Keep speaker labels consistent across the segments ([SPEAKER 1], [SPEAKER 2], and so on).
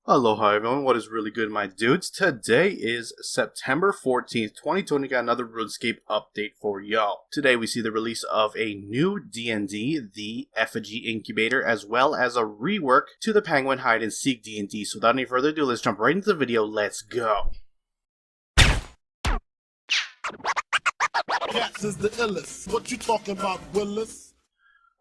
[SPEAKER 1] Aloha everyone, what is really good my dudes? Today is September 14th, 2020, got another RuneScape update for y'all. Today we see the release of a new D&D, the Effigy Incubator, as well as a rework to the Penguin Hide and Seek D&D. So without any further ado, let's jump right into the video, let's go!
[SPEAKER 2] Cats is the illest. What you talking about, Willis?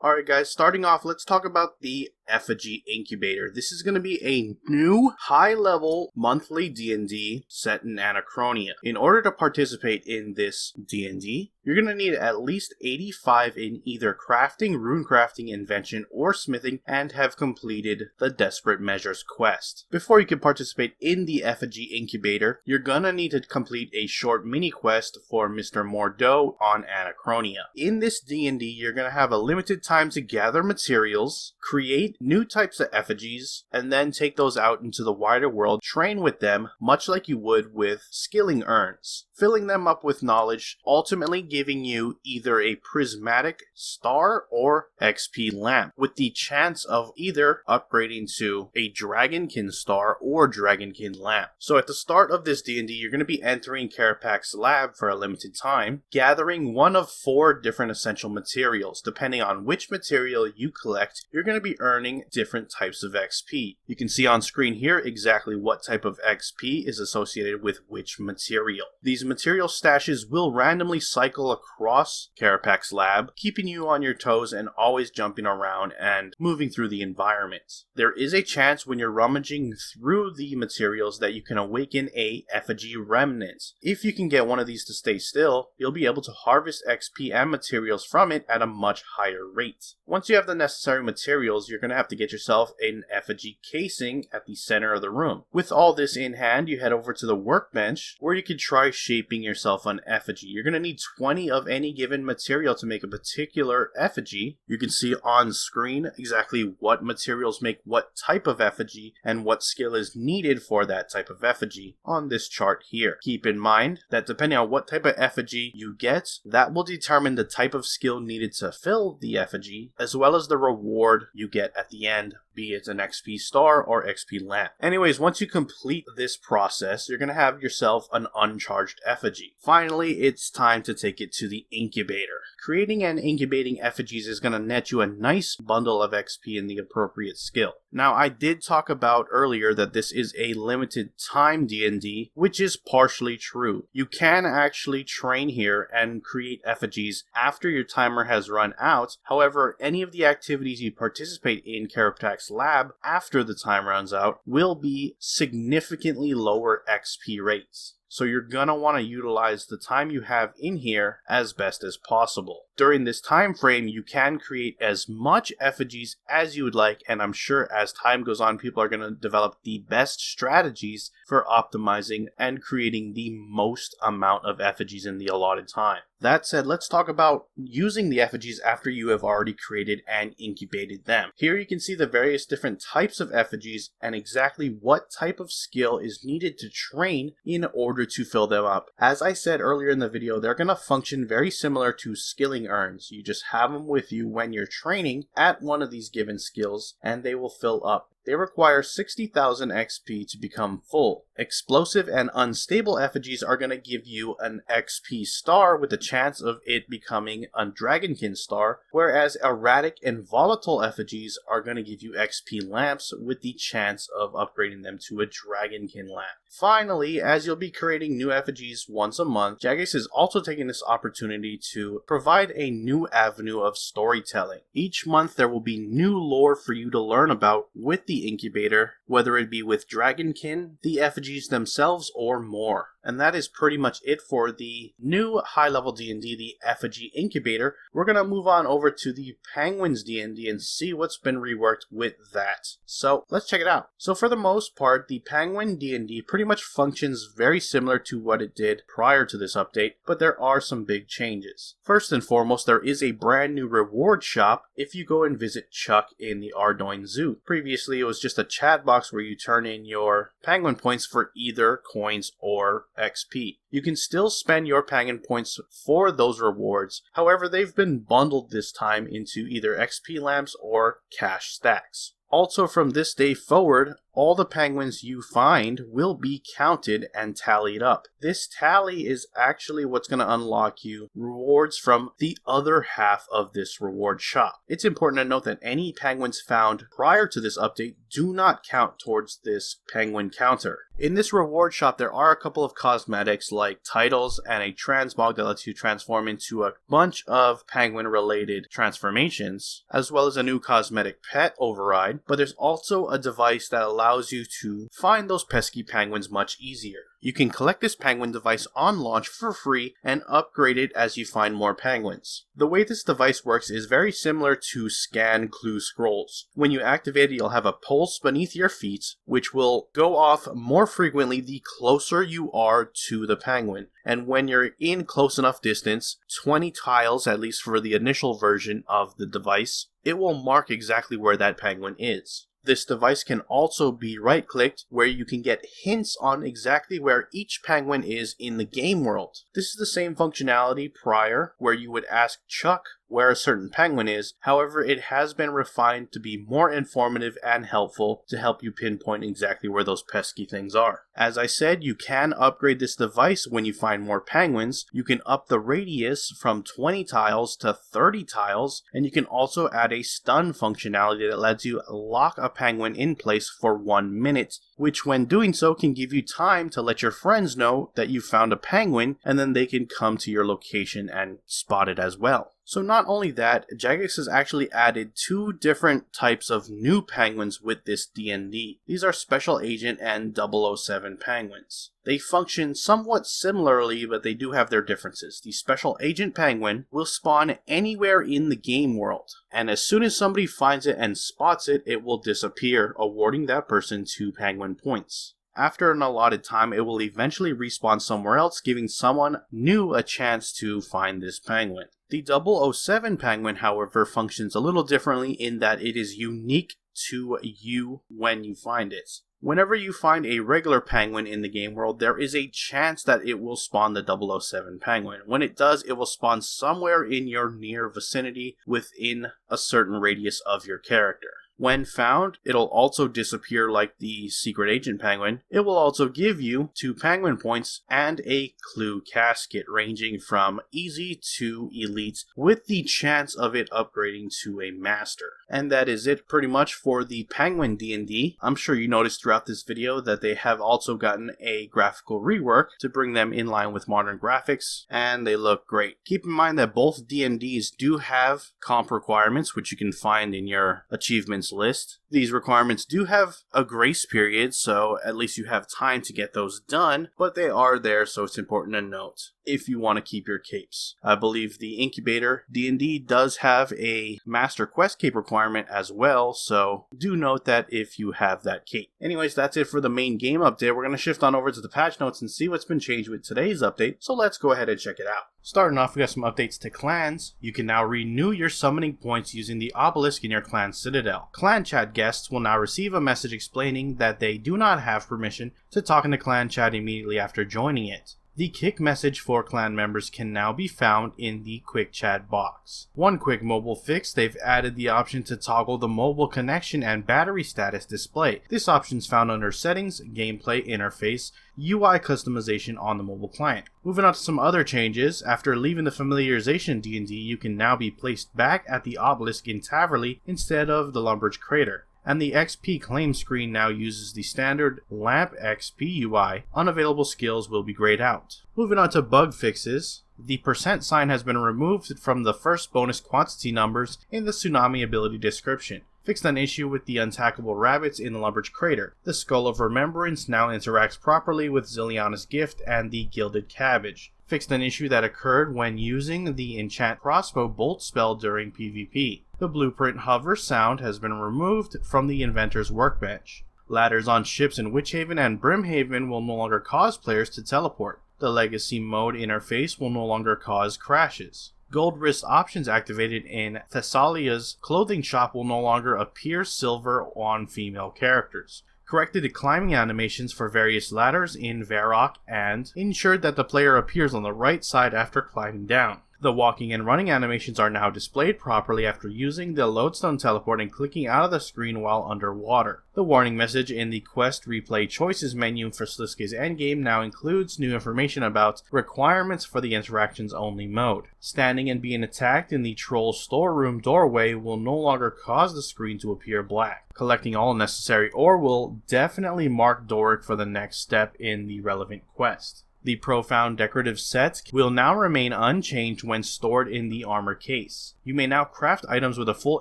[SPEAKER 1] Alright guys, starting off, let's talk about the Effigy Incubator. This is going to be a new high-level monthly D&D set in Anachronia. In order to participate in this D&D, you're going to need at least 85 in either crafting, rune crafting, invention, or smithing, and have completed the Desperate Measures quest. Before you can participate in the Effigy Incubator, you're going to need to complete a short mini quest for Mr. Mordeaux on Anachronia. In this D&D, you're going to have a limited time to gather materials, create new types of effigies, and then take those out into the wider world, train with them much like you would with skilling urns, filling them up with knowledge, ultimately giving you either a prismatic star or XP lamp, with the chance of either upgrading to a dragonkin star or dragonkin lamp. So at the start of this D&D, you're going to be entering Kerapac's lab for a limited time, gathering one of 4 different essential materials. Depending on which material you collect, you're going to be earning different types of XP. You can see on screen here exactly what type of XP is associated with which material. These material stashes will randomly cycle across Kerapac's lab, keeping you on your toes and always jumping around and moving through the environment. There is a chance when you're rummaging through the materials that you can awaken a effigy remnant. If you can get one of these to stay still, you'll be able to harvest XP and materials from it at a much higher rate. Once you have the necessary materials, you're going to have to get yourself an effigy casing at the center of the room. With all this in hand, you head over to the workbench where you can try shaping yourself an effigy. You're going to need 20 of any given material to make a particular effigy. You can see on screen exactly what materials make what type of effigy and what skill is needed for that type of effigy on this chart here. Keep in mind that depending on what type of effigy you get, that will determine the type of skill needed to fill the effigy, as well as the reward you get at the end, be it an XP star or XP lamp. Anyways, once you complete this process, you're going to have yourself an uncharged effigy. Finally, it's time to take it to the incubator. Creating and incubating effigies is going to net you a nice bundle of XP in the appropriate skill. Now, I did talk about earlier that this is a limited time D&D, which is partially true. You can actually train here and create effigies after your timer has run out. However, any of the activities you participate in Kerapac's lab after the time runs out will be significantly lower XP rates. So you're going to want to utilize the time you have in here as best as possible. During this time frame, you can create as much effigies as you would like, and I'm sure as time goes on, people are going to develop the best strategies for optimizing and creating the most amount of effigies in the allotted time. That said, let's talk about using the effigies after you have already created and incubated them. Here you can see the various different types of effigies and exactly what type of skill is needed to train in order to fill them up. As I said earlier in the video, they're going to function very similar to skilling urns. You just have them with you when you're training at one of these given skills, and they will fill up. They require 60,000 XP to become full. Explosive and unstable effigies are going to give you an XP star with a chance of it becoming a dragonkin star, whereas erratic and volatile effigies are going to give you XP lamps with the chance of upgrading them to a dragonkin lamp. Finally, as you'll be creating new effigies once a month, Jagex is also taking this opportunity to provide a new avenue of storytelling. Each month there will be new lore for you to learn about with the incubator, whether it be with dragonkin, the effigies themselves, or more. And that is pretty much it for the new high-level D&D, the Effigy Incubator. We're going to move on over to the Penguins D&D and see what's been reworked with that. So let's check it out. So for the most part, the Penguin D&D pretty much functions very similar to what it did prior to this update, but there are some big changes. First and foremost, there is a brand new reward shop if you go and visit Chuck in the Ardoin Zoo. Previously, it was just a chat box where you turn in your penguin points for either coins or XP. You can still spend your penguin points for those rewards, however they've been bundled this time into either XP lamps or cash stacks. Also from this day forward, all the penguins you find will be counted and tallied up. This tally is actually what's going to unlock you rewards from the other half of this reward shop. It's important to note that any penguins found prior to this update do not count towards this penguin counter. In this reward shop, there are a couple of cosmetics like titles and a transmog that lets you transform into a bunch of penguin related transformations, as well as a new cosmetic pet override, but there's also a device that allows you to find those pesky penguins much easier. You can collect this penguin device on launch for free and upgrade it as you find more penguins. The way this device works is very similar to scan clue scrolls. When you activate it, you'll have a pulse beneath your feet, which will go off more frequently the closer you are to the penguin. And when you're in close enough distance, 20 tiles at least for the initial version of the device, it will mark exactly where that penguin is. This device can also be right-clicked, where you can get hints on exactly where each penguin is in the game world. This is the same functionality prior, where you would ask Chuck where a certain penguin is. However, it has been refined to be more informative and helpful to help you pinpoint exactly where those pesky things are. As I said, you can upgrade this device when you find more penguins. You can up the radius from 20 tiles to 30 tiles, and you can also add a stun functionality that lets you lock a penguin in place for 1 minute, which when doing so can give you time to let your friends know that you found a penguin, and then they can come to your location and spot it as well. So not only that, Jagex has actually added 2 different types of new penguins with this D&D. These are Special Agent and 007 penguins. They function somewhat similarly, but they do have their differences. The Special Agent penguin will spawn anywhere in the game world, and as soon as somebody finds it and spots it, it will disappear, awarding that person 2 penguin points. After an allotted time, it will eventually respawn somewhere else, giving someone new a chance to find this penguin. The 007 penguin, however, functions a little differently in that it is unique to you when you find it. Whenever you find a regular penguin in the game world, there is a chance that it will spawn the 007 penguin. When it does, it will spawn somewhere in your near vicinity within a certain radius of your character. When found, it'll also disappear like the Secret Agent penguin. It will also give you 2 penguin points and a clue casket ranging from easy to elite, with the chance of it upgrading to a master. And that is it pretty much for the penguin D&D. I'm sure you noticed throughout this video that they have also gotten a graphical rework to bring them in line with modern graphics, and they look great. Keep in mind that both D&Ds do have comp requirements, which you can find in your achievements list. These requirements do have a grace period, so at least you have time to get those done, but they are there, so it's important to note if you want to keep your capes. I believe the Incubator D&D does have a Master Quest cape requirement as well, so do note that if you have that cape. Anyways, that's it for the main game update. We're going to shift on over to the patch notes and see what's been changed with today's update, so let's go ahead and check it out. Starting off, we got some updates to clans. You can now renew your summoning points using the obelisk in your clan citadel. Clan chat guests will now receive a message explaining that they do not have permission to talk in the clan chat immediately after joining it. The kick message for clan members can now be found in the quick chat box. One quick mobile fix, they've added the option to toggle the mobile connection and battery status display. This option is found under settings, gameplay interface, UI customization on the mobile client. Moving on to some other changes, after leaving the familiarization D&D, you can now be placed back at the obelisk in Taverley instead of the Lumbridge crater. And the XP claim screen now uses the standard lamp XP UI. Unavailable skills will be grayed out. Moving on to bug fixes, the % sign has been removed from the first bonus quantity numbers in the Tsunami ability description. Fixed an issue with the untackable rabbits in the Lumbridge crater. The Skull of Remembrance now interacts properly with Ziliana's gift and the Gilded Cabbage. Fixed an issue that occurred when using the enchant crossbow bolt spell during PvP. The blueprint hover sound has been removed from the inventor's workbench. Ladders on ships in Witchhaven and Brimhaven will no longer cause players to teleport. The legacy mode interface will no longer cause crashes. Gold wrist options activated in Thessalia's clothing shop will no longer appear silver on female characters. Corrected the climbing animations for various ladders in Varrock and ensured that the player appears on the right side after climbing down. The walking and running animations are now displayed properly after using the lodestone teleport and clicking out of the screen while underwater. The warning message in the Quest Replay Choices menu for Sliske's endgame now includes new information about requirements for the interactions only mode. Standing and being attacked in the troll storeroom doorway will no longer cause the screen to appear black. Collecting all necessary ore will definitely mark Doric for the next step in the relevant quest. The profound decorative set will now remain unchanged when stored in the armor case. You may now craft items with a full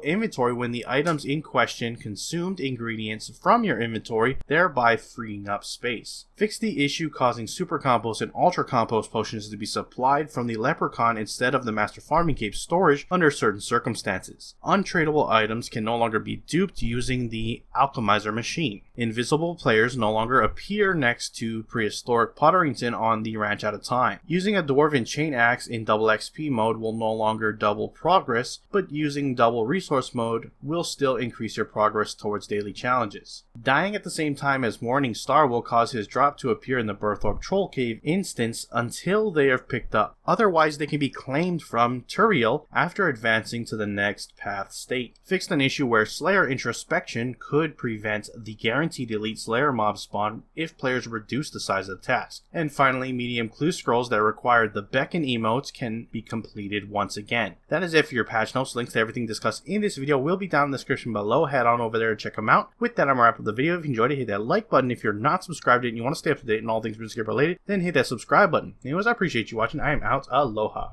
[SPEAKER 1] inventory when the items in question consumed ingredients from your inventory, thereby freeing up space. Fix the issue causing super compost and ultra compost potions to be supplied from the leprechaun instead of the master farming cape storage under certain circumstances. Untradeable items can no longer be duped using the alchemizer machine. Invisible players no longer appear next to prehistoric Potterington on the ranch at a time. Using a dwarven chain axe in double XP mode will no longer double progress, but using double resource mode will still increase your progress towards daily challenges. Dying at the same time as Morning Star will cause his drop to appear in the Birthorpe Troll Cave instance until they are picked up. Otherwise, they can be claimed from Turiel after advancing to the next path state. Fixed an issue where Slayer introspection could prevent the guaranteed elite Slayer mob spawn if players reduce the size of the task. And finally, medium clue scrolls that require the beckon emotes can be completed once again. That is it for your patch notes. Links to everything discussed in this video will be down in the description below. Head on over there and check them out. With that, I'm going to wrap up the video. If you enjoyed it, hit that like button. If you're not subscribed and you want to stay up to date on all things RuneScape related, then hit that subscribe button. Anyways, I appreciate you watching. I am out. Aloha.